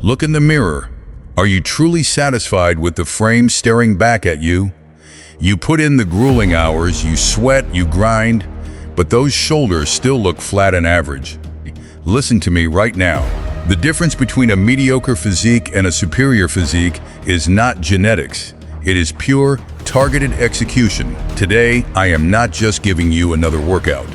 Look in the mirror. Are you truly satisfied with the frame staring back at you? You put in the grueling hours, you sweat, you grind, but those shoulders still look flat and average. Listen to me right now. The difference between a mediocre physique and a superior physique is not genetics. It is pure, targeted execution. Today, I am not just giving you another workout.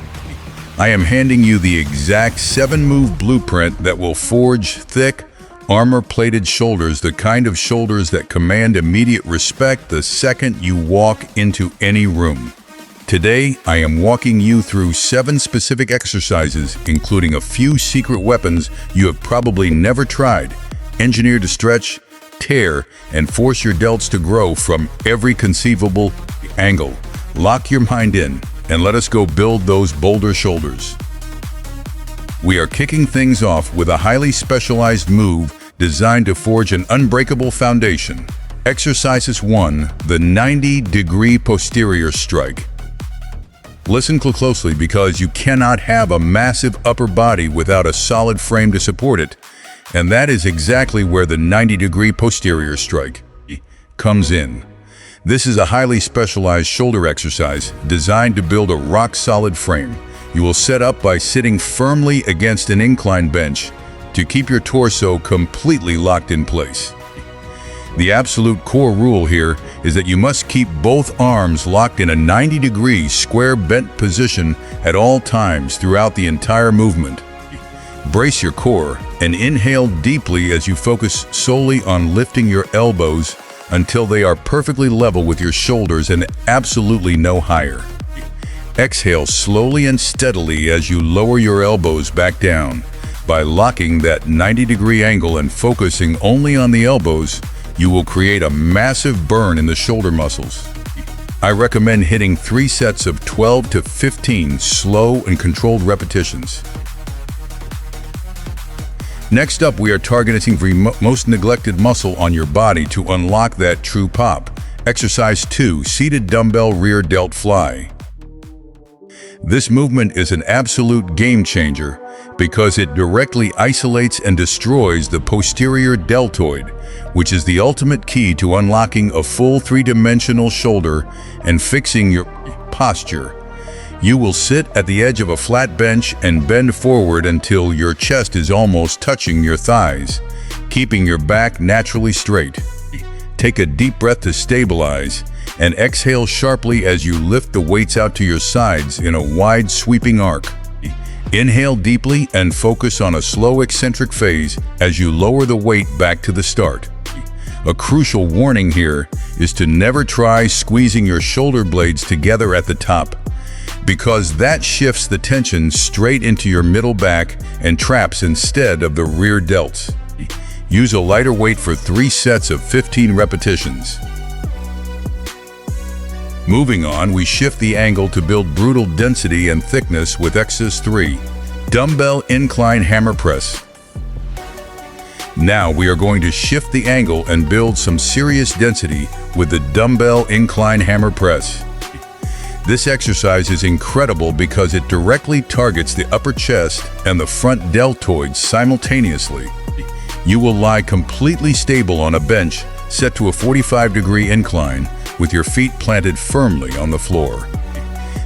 I am handing you the exact 7-move blueprint that will forge thick, armor-plated shoulders, the kind of shoulders that command immediate respect the second you walk into any room. Today, I am walking you through 7 specific exercises, including a few secret weapons you have probably never tried, engineered to stretch, tear, and force your delts to grow from every conceivable angle. Lock your mind in, and let us go build those Boulder shoulders. We are kicking things off with a highly specialized move designed to forge an unbreakable foundation. Exercises 1, the 90-degree posterior strike. Listen closely because you cannot have a massive upper body without a solid frame to support it, and that is exactly where the 90-degree posterior strike comes in. This is a highly specialized shoulder exercise designed to build a rock-solid frame. You will set up by sitting firmly against an incline bench to keep your torso completely locked in place. The absolute core rule here is that you must keep both arms locked in a 90-degree square bent position at all times throughout the entire movement. Brace your core and inhale deeply as you focus solely on lifting your elbows until they are perfectly level with your shoulders and absolutely no higher. Exhale slowly and steadily as you lower your elbows back down. By locking that 90-degree angle and focusing only on the elbows, you will create a massive burn in the shoulder muscles. I recommend hitting 3 sets of 12 to 15 slow and controlled repetitions. Next up, we are targeting the most neglected muscle on your body to unlock that true pop. Exercise 2, seated dumbbell rear delt fly. This movement is an absolute game changer because it directly isolates and destroys the posterior deltoid, which is the ultimate key to unlocking a full 3-dimensional shoulder and fixing your posture. You will sit at the edge of a flat bench and bend forward until your chest is almost touching your thighs, keeping your back naturally straight. Take a deep breath to stabilize and exhale sharply as you lift the weights out to your sides in a wide sweeping arc. Inhale deeply and focus on a slow eccentric phase as you lower the weight back to the start. A crucial warning here is to never try squeezing your shoulder blades together at the top, because that shifts the tension straight into your middle back and traps instead of the rear delts. Use a lighter weight for 3 sets of 15 repetitions. Moving on, we shift the angle to build brutal density and thickness with exercise 3, dumbbell incline hammer press. Now we are going to shift the angle and build some serious density with the dumbbell incline hammer press. This exercise is incredible because it directly targets the upper chest and the front deltoids simultaneously. You will lie completely stable on a bench set to a 45-degree incline with your feet planted firmly on the floor.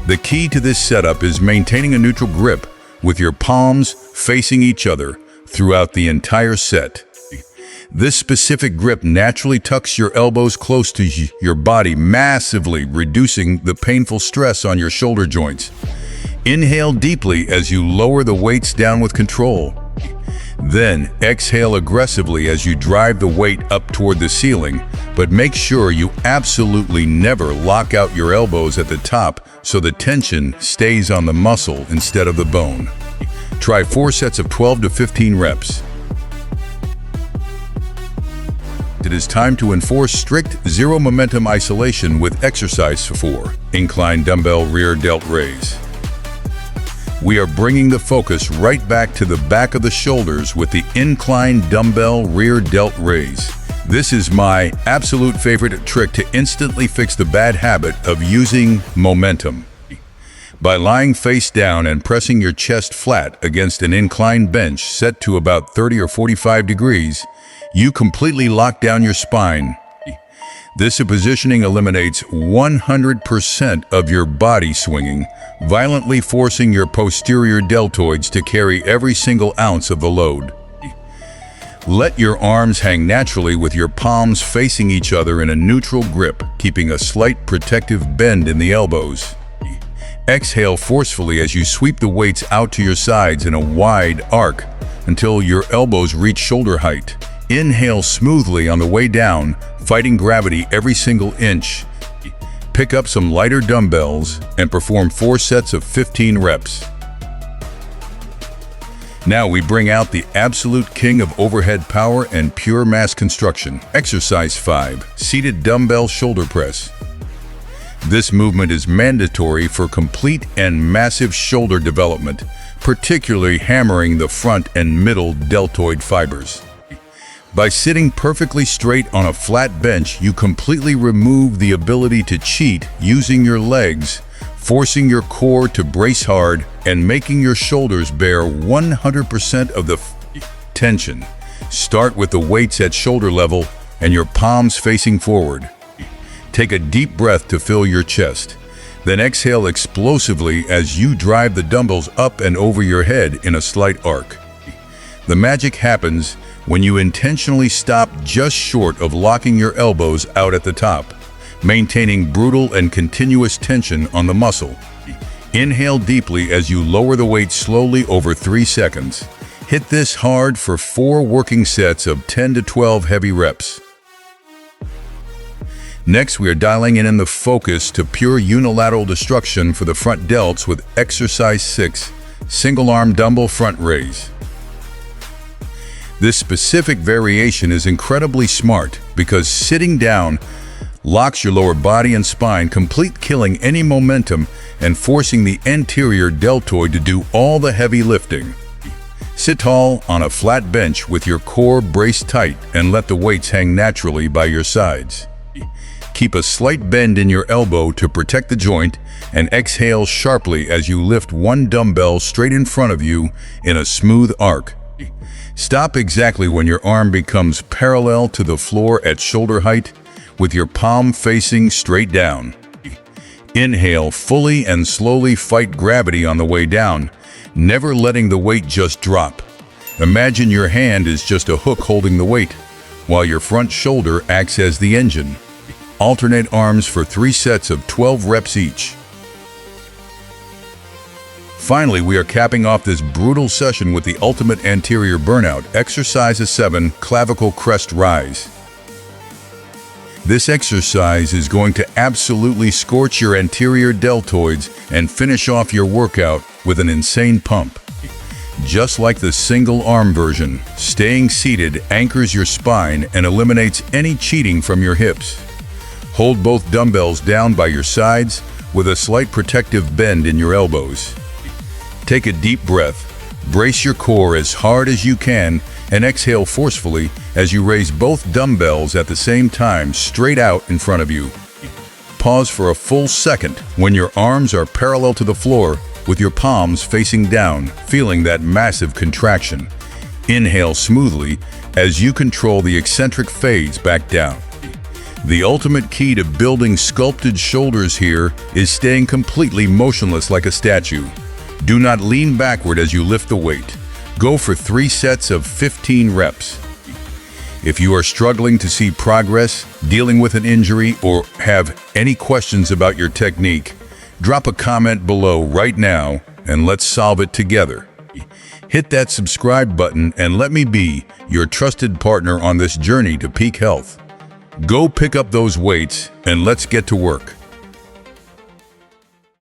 The key to this setup is maintaining a neutral grip with your palms facing each other throughout the entire set. This specific grip naturally tucks your elbows close to your body, massively reducing the painful stress on your shoulder joints. Inhale deeply as you lower the weights down with control. Then exhale aggressively as you drive the weight up toward the ceiling, but make sure you absolutely never lock out your elbows at the top so the tension stays on the muscle instead of the bone. Try 4 sets of 12 to 15 reps. It is time to enforce strict zero momentum isolation with exercise 4, incline dumbbell rear delt raise. We are bringing the focus right back to the back of the shoulders with the incline dumbbell rear delt raise. This is my absolute favorite trick to instantly fix the bad habit of using momentum. By lying face down and pressing your chest flat against an inclined bench set to about 30 or 45 degrees, you completely lock down your spine. This positioning eliminates 100% of your body swinging, violently forcing your posterior deltoids to carry every single ounce of the load. Let your arms hang naturally with your palms facing each other in a neutral grip, keeping a slight protective bend in the elbows. Exhale forcefully as you sweep the weights out to your sides in a wide arc until your elbows reach shoulder height. Inhale smoothly on the way down, fighting gravity every single inch. Pick up some lighter dumbbells and perform 4 sets of 15 reps. Now we bring out the absolute king of overhead power and pure mass construction. Exercise 5, seated dumbbell shoulder press. This movement is mandatory for complete and massive shoulder development, particularly hammering the front and middle deltoid fibers. By sitting perfectly straight on a flat bench, you completely remove the ability to cheat using your legs, forcing your core to brace hard and making your shoulders bear 100% of the tension. Start with the weights at shoulder level and your palms facing forward. Take a deep breath to fill your chest. Then exhale explosively as you drive the dumbbells up and over your head in a slight arc. The magic happens when you intentionally stop just short of locking your elbows out at the top, maintaining brutal and continuous tension on the muscle. Inhale deeply as you lower the weight slowly over 3 seconds. Hit this hard for 4 working sets of 10 to 12 heavy reps. Next, we are dialing in the focus to pure unilateral destruction for the front delts with exercise 6, single arm dumbbell front raise. This specific variation is incredibly smart because sitting down locks your lower body and spine, complete killing any momentum and forcing the anterior deltoid to do all the heavy lifting. Sit tall on a flat bench with your core braced tight and let the weights hang naturally by your sides. Keep a slight bend in your elbow to protect the joint and exhale sharply as you lift one dumbbell straight in front of you in a smooth arc. Stop exactly when your arm becomes parallel to the floor at shoulder height with your palm facing straight down. Inhale fully and slowly fight gravity on the way down, never letting the weight just drop. Imagine your hand is just a hook holding the weight, while your front shoulder acts as the engine. Alternate arms for 3 sets of 12 reps each. Finally, we are capping off this brutal session with the ultimate anterior burnout, exercise 7, clavicle crest rise. This exercise is going to absolutely scorch your anterior deltoids and finish off your workout with an insane pump. Just like the single arm version, staying seated anchors your spine and eliminates any cheating from your hips. Hold both dumbbells down by your sides with a slight protective bend in your elbows. Take a deep breath, brace your core as hard as you can, and exhale forcefully as you raise both dumbbells at the same time straight out in front of you. Pause for a full second when your arms are parallel to the floor with your palms facing down, feeling that massive contraction. Inhale smoothly as you control the eccentric phase back down. The ultimate key to building sculpted shoulders here is staying completely motionless like a statue. Do not lean backward as you lift the weight. Go for 3 sets of 15 reps. If you are struggling to see progress, dealing with an injury, or have any questions about your technique, drop a comment below right now and let's solve it together. Hit that subscribe button and let me be your trusted partner on this journey to peak health. Go pick up those weights and let's get to work.